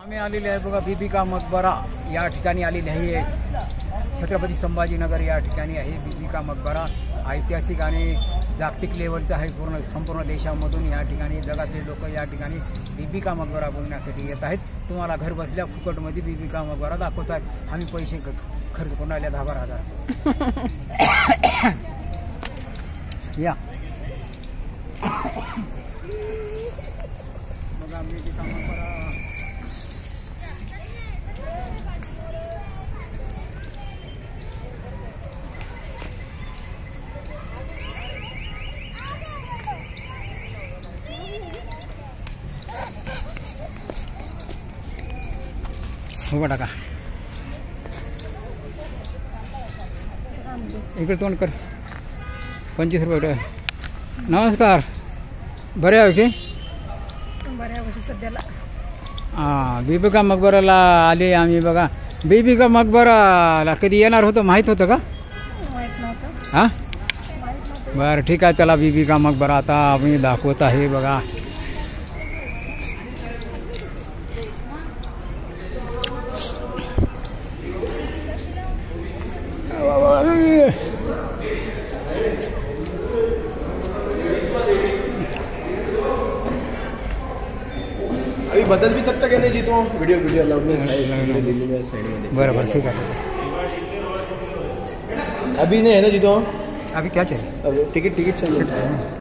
आम्ही आलेले आहे बघा बीबी का मकबरा या ठिकाणी आलेले आहे. छत्रपती संभाजीनगर या ठिकाणी आहे बीबी का मकबरा. ऐतिहासिक आणि जागतिक लेवलचा आहे. संपूर्ण देशामधून या ठिकाणी जगातले लोक या ठिकाणी बीबी का मकबरा बघण्यासाठी येत आहेत. तुम्हाला घर बसल्या फुकटमध्ये बीबी का मकबरा दाखवत आहेत. आम्ही पैसे खर्च करून आले 10,000 या बघा बीबी का मकबरा. हो टाका इकडे तोंड कर. 25 रुपये. नमस्कार. बरे आहे की सध्याला बीबी का मकबराला आले आम्ही बघा. बीबी का मकबराला कधी येणार होतं माहीत होतं का? माहित नव्हतं. हां बरं ठीक आहे. त्याला बीबी का मकबरा आता आम्ही दाखवत आहे बघा. अभी बदल भी सकता क्या नहीं जी? तो वीडियो अलाउड नहीं साइड दिल्ली में साइड में. बराबर ठीक है. अभी नहीं है ना जी? तो अभी क्या चाहिए? टिकट चाहिए.